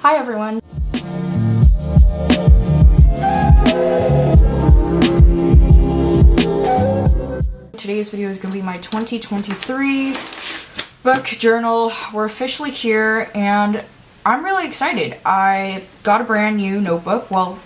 Hi everyone! Today's video is going to be my 2023 book journal. We're officially here and I'm really excited. I got a brand new notebook. Well,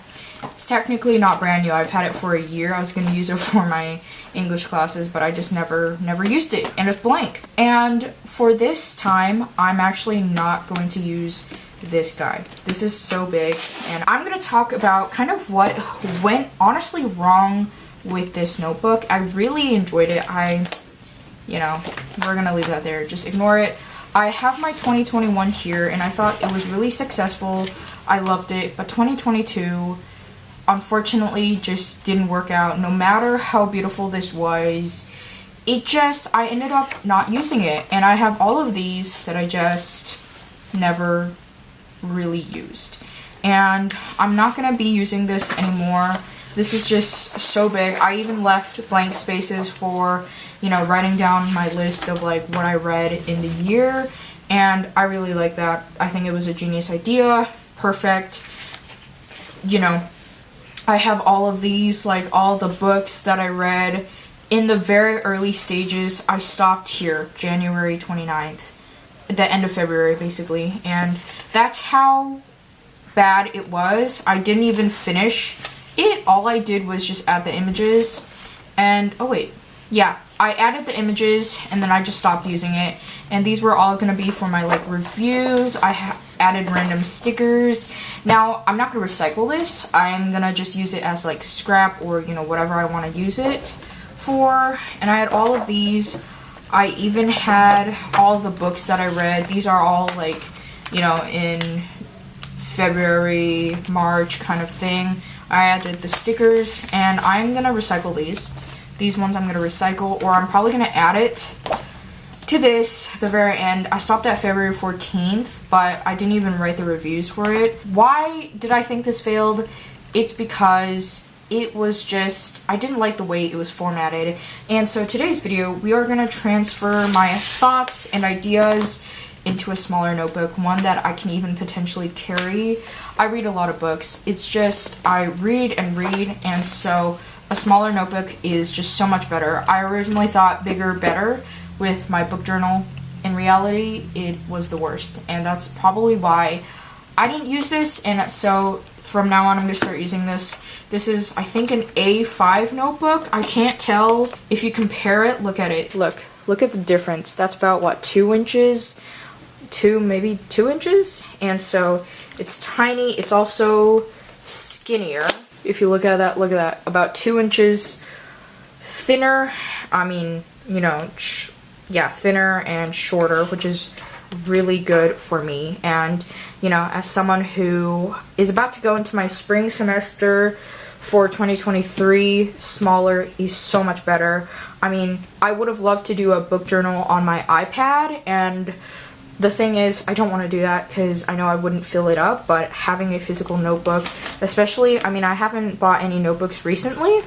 it's technically not brand new. I've had it for a year. I was going to use it for my English classes, but I just never used it, and it's blank. And for this time, I'm actually not going to use this guy. This is so big, and I'm going to talk about kind of what went honestly wrong with this notebook. I really enjoyed it. We're going to leave that there. Just ignore it. I have my 2021 here, and I thought it was really successful. I loved it, but 2022 unfortunately just didn't work out. No matter how beautiful this was, I ended up not using it, and I have all of these that I just never really used, and I'm not gonna be using this anymore. This is just so big. I even left blank spaces for, writing down my list of like what I read in the year, and I really like that. I think it was a genius idea. Perfect. I have all of these, like all the books that I read in the very early stages. I stopped here, January 29th. The end of February, basically, and that's how bad it was. I didn't even finish it. All I did was just add the images, and I added the images, and then I just stopped using it. And these were all gonna be for my reviews. I added random stickers. Now I'm not gonna recycle this. I'm gonna just use it as scrap or whatever I want to use it for. And I had all of these. I even had all the books that I read. These are all in February, March kind of thing. I added the stickers, and I'm gonna recycle these. These ones I'm gonna recycle, or I'm probably gonna add it to this, the very end. I stopped at February 14th, but I didn't even write the reviews for it. Why did I think this failed? It's because it was just, I didn't like the way it was formatted. And so today's video, we are going to transfer my thoughts and ideas into a smaller notebook, one that I can even potentially carry. I read a lot of books. It's just, I read, and so a smaller notebook is just so much better. I originally thought bigger, better with my book journal. In reality, it was the worst, and that's probably why I didn't use this. And so from now on, I'm going to start using this. This is, I think, an A5 notebook. I can't tell if you compare it. Look at it. Look at the difference. That's about, what, 2 inches? Maybe 2 inches? And so it's tiny. It's also skinnier. If you look at that, about 2 inches thinner. I mean, thinner and shorter, which is really good for me. And as someone who is about to go into my spring semester for 2023, smaller is so much better. I mean, I would have loved to do a book journal on my iPad, and the thing is, I don't want to do that because I know I wouldn't fill it up, but having a physical notebook, especially, I mean, I haven't bought any notebooks recently,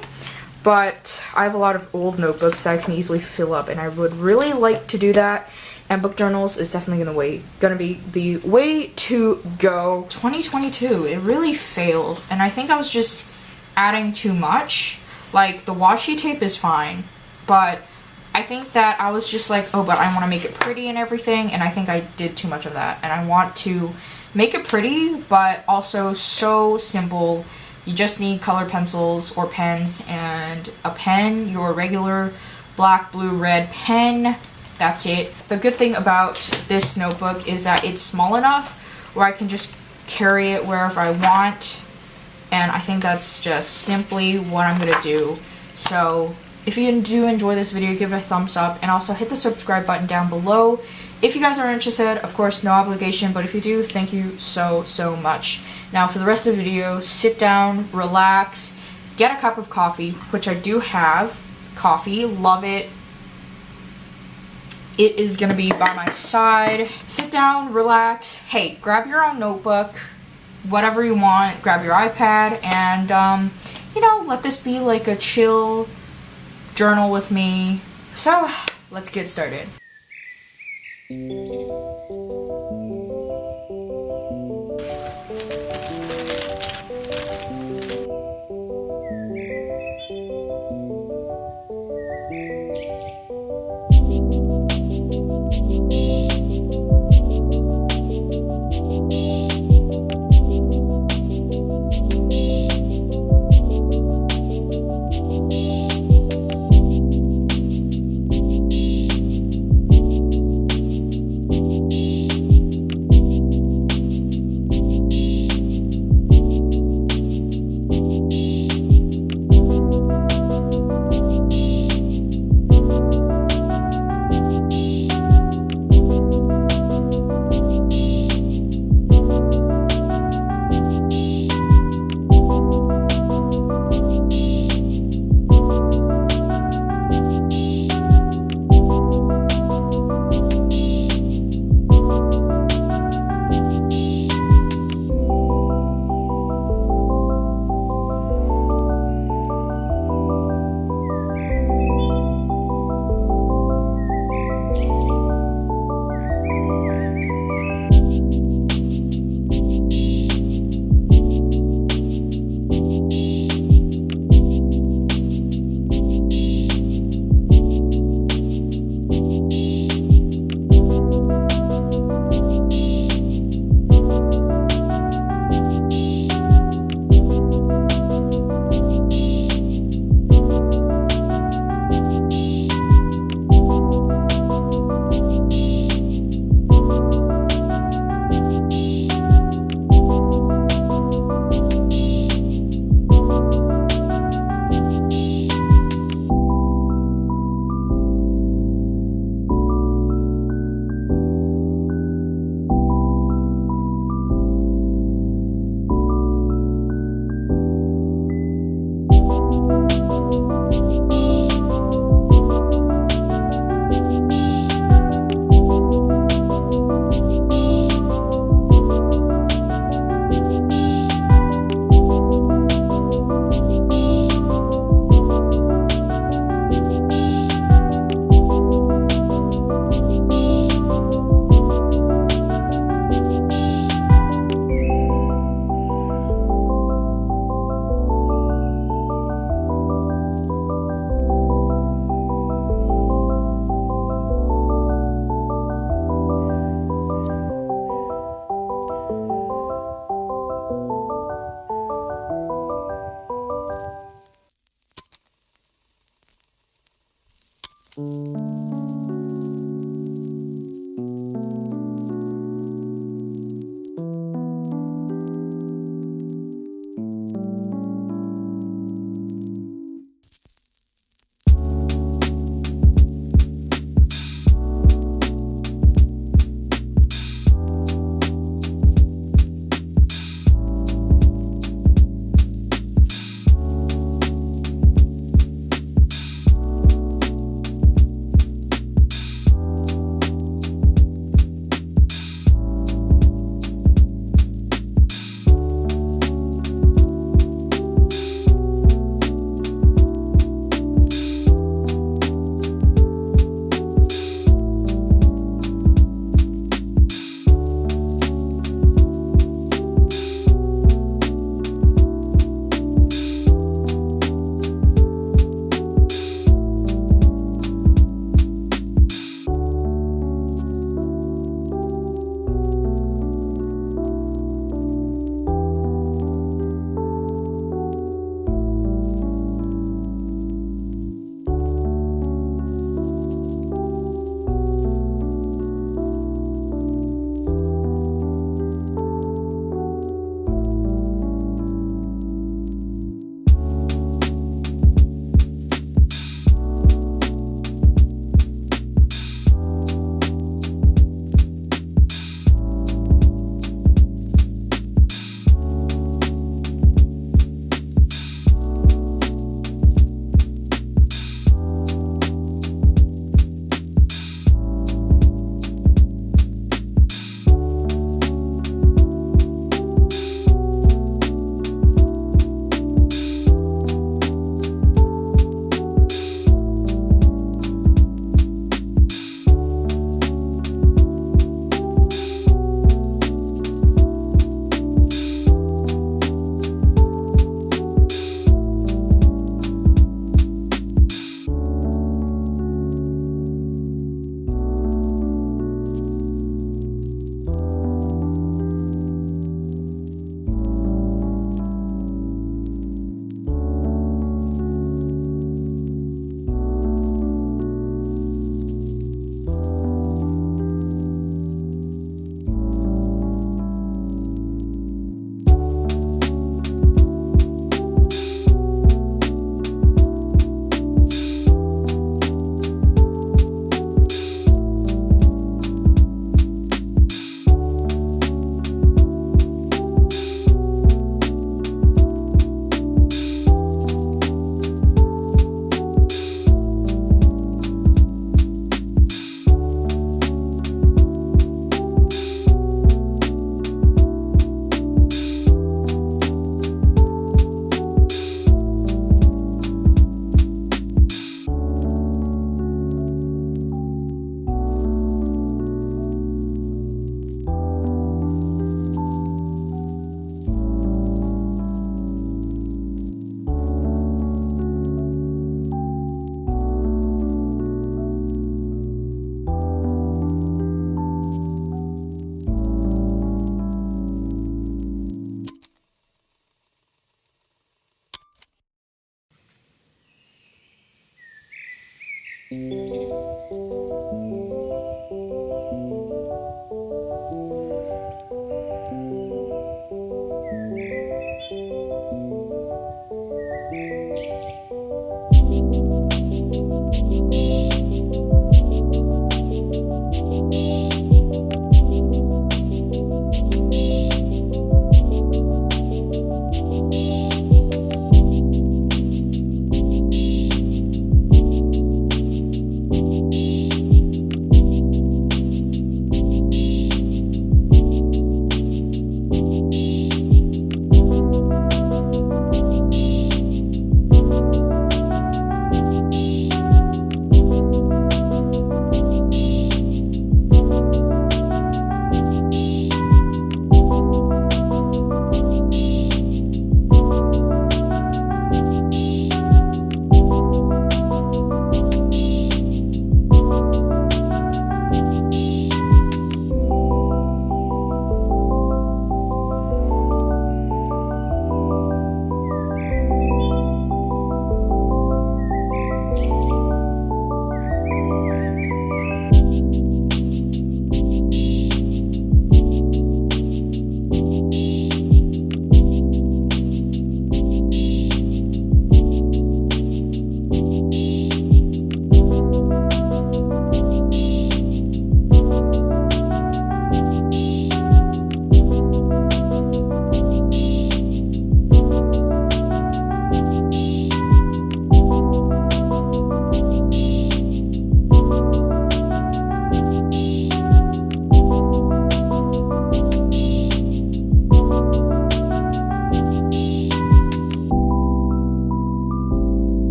but I have a lot of old notebooks that I can easily fill up, and I would really like to do that. And book journals is definitely gonna be the way to go. 2022, it really failed, and I think I was just adding too much. Like, the washi tape is fine, but I think that I was just like, oh, but I want to make it pretty and everything, and I think I did too much of that. And I want to make it pretty, but also so simple. You just need color pencils or pens and a pen, your regular black, blue, red pen. That's it. The good thing about this notebook is that it's small enough where I can just carry it wherever I want, and I think that's just simply what I'm gonna do. So if you do enjoy this video, give it a thumbs up, and also hit the subscribe button down below. If you guys are interested, of course, no obligation, but if you do, thank you so much. Now for the rest of the video, sit down, relax, get a cup of coffee, which I do have coffee, love it. It is gonna be by my side. Sit down, relax. Hey, grab your own notebook, whatever you want, grab your iPad, and let this be like a chill journal with me. So let's get started.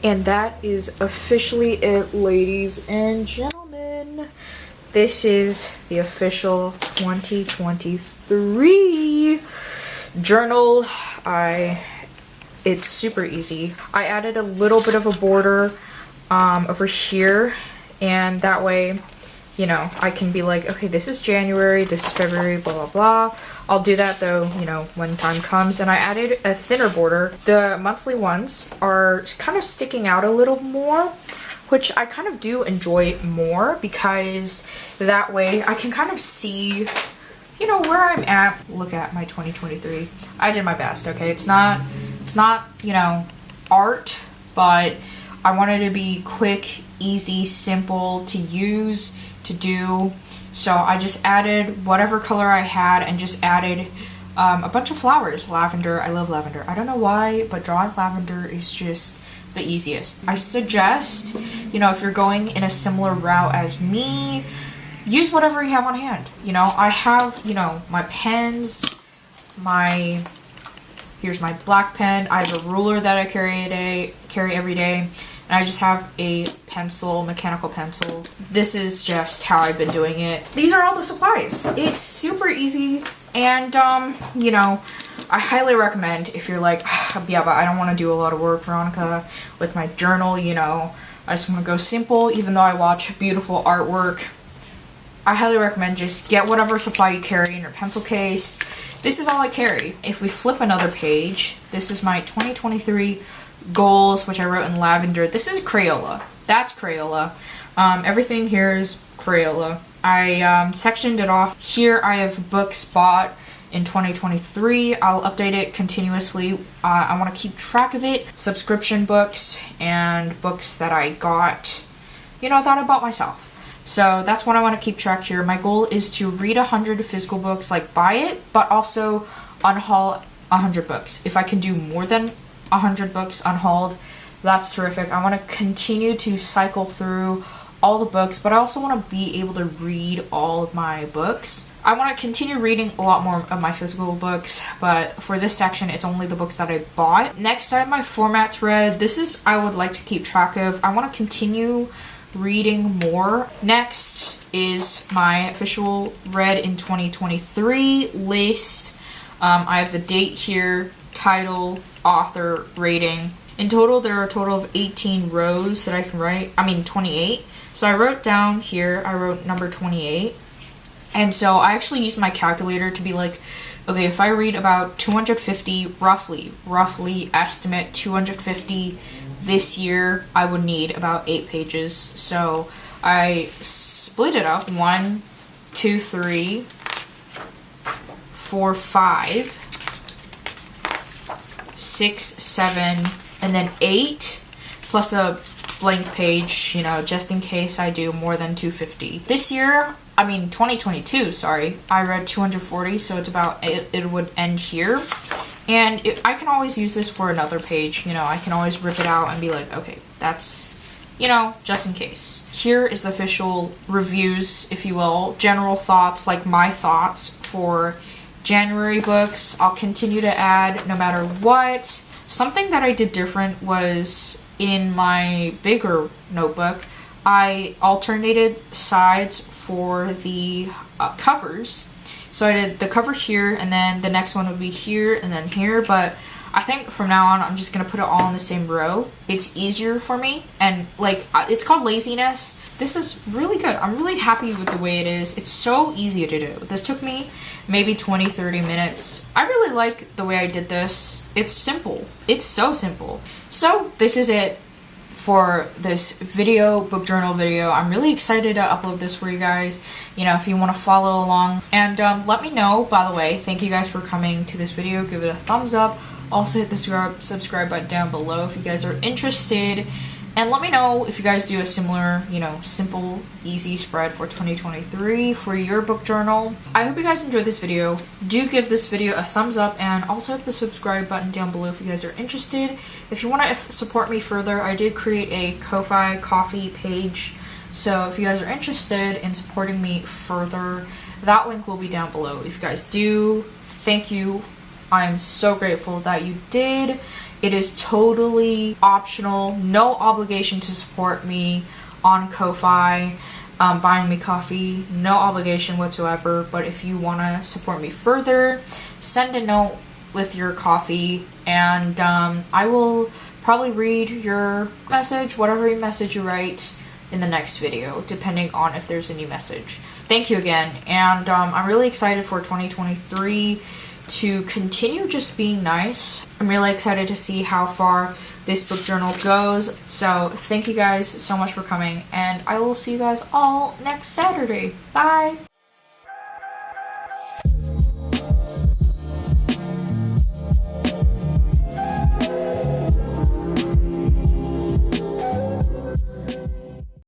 And that is officially it, ladies and gentlemen. This is the official 2023 journal. It's super easy. I added a little bit of a border over here, and that way, you know, I can be like, okay, this is January, this is February, blah, blah, blah. I'll do that though, you know, when time comes. And I added a thinner border. The monthly ones are kind of sticking out a little more, which I kind of do enjoy more, because that way I can kind of see, you know, where I'm at. Look at my 2023. I did my best, okay? It's not, you know, art, but I wanted to be quick, easy, simple to use, to do. So I just added whatever color I had and just added a bunch of flowers. Lavender. I love lavender. I don't know why, but drawing lavender is just the easiest. I suggest, you know, if you're going in a similar route as me, use whatever you have on hand. You know, I have, you know, my pens, here's my black pen. I have a ruler that I carry every day. And I just have a pencil, mechanical pencil. This is just how I've been doing it. These are all the supplies. It's super easy, and you know, I highly recommend if you're like, yeah, but I don't want to do a lot of work, Veronica, with my journal, you know, I just want to go simple, even though I watch beautiful artwork. I highly recommend just get whatever supply you carry in your pencil case. This is all I carry. If we flip another page, this is my 2023 goals, which I wrote in lavender. This is Crayola. That's Crayola. Everything here is Crayola. I sectioned it off. Here I have books bought in 2023. I'll update it continuously. I want to keep track of it. Subscription books and books that I got, you know, that I bought myself. So that's what I want to keep track here. My goal is to read 100 physical books, like buy it, but also unhaul 100 books. If I can do more than 100 books unhauled, that's terrific. I want to continue to cycle through all the books, but I also want to be able to read all of my books. I want to continue reading a lot more of my physical books, but for this section, it's only the books that I bought. Next, I have my formats read. This is, I would like to keep track of. I want to continue reading more. Next is my official read in 2023 list. I have the date here, title, author, rating. In total, there are a total of 18 rows that I can write. 28. So I wrote down here, I wrote number 28. And so I actually used my calculator to be like, okay, if I read about 250, roughly estimate 250 this year, I would need about 8 pages. So I split it up, 1, 2, 3, 4, 5, 6, 7, and then 8, plus a blank page, you know, just in case I do more than 250. This year, 2022, sorry, I read 240, so it's about, it would end here. And I can always use this for another page, you know, I can always rip it out and be like, okay, that's, you know, just in case. Here is the official reviews, if you will, general thoughts, like my thoughts for January books. I'll continue to add no matter what. Something that I did different was in my bigger notebook, I alternated sides for the covers. So I did the cover here, and then the next one would be here, and then here, but I think from now on, I'm just going to put it all in the same row. It's easier for me, and like, it's called laziness. This is really good. I'm really happy with the way it is. It's so easy to do. This took me maybe 20-30 minutes. I really like the way I did this. It's simple. It's so simple. So this is it for this video, book journal video. I'm really excited to upload this for you guys, you know, if you want to follow along. And let me know, by the way, thank you guys for coming to this video. Give it a thumbs up. Also hit the subscribe button down below if you guys are interested. And let me know if you guys do a similar, you know, simple, easy spread for 2023 for your book journal. I hope you guys enjoyed this video. Do give this video a thumbs up, and also hit the subscribe button down below if you guys are interested. If you want to support me further, I did create a Ko-Fi coffee page. So if you guys are interested in supporting me further, that link will be down below. If you guys do, thank you. I'm so grateful that you did. It is totally optional, no obligation to support me on Ko-Fi, buying me coffee, no obligation whatsoever. But if you want to support me further, send a note with your coffee, and I will probably read your message, whatever message you write, in the next video, depending on if there's a new message. Thank you again, and I'm really excited for 2023 to continue just being nice. I'm really excited to see how far this book journal goes. So thank you guys so much for coming, and I will see you guys all next Saturday. Bye!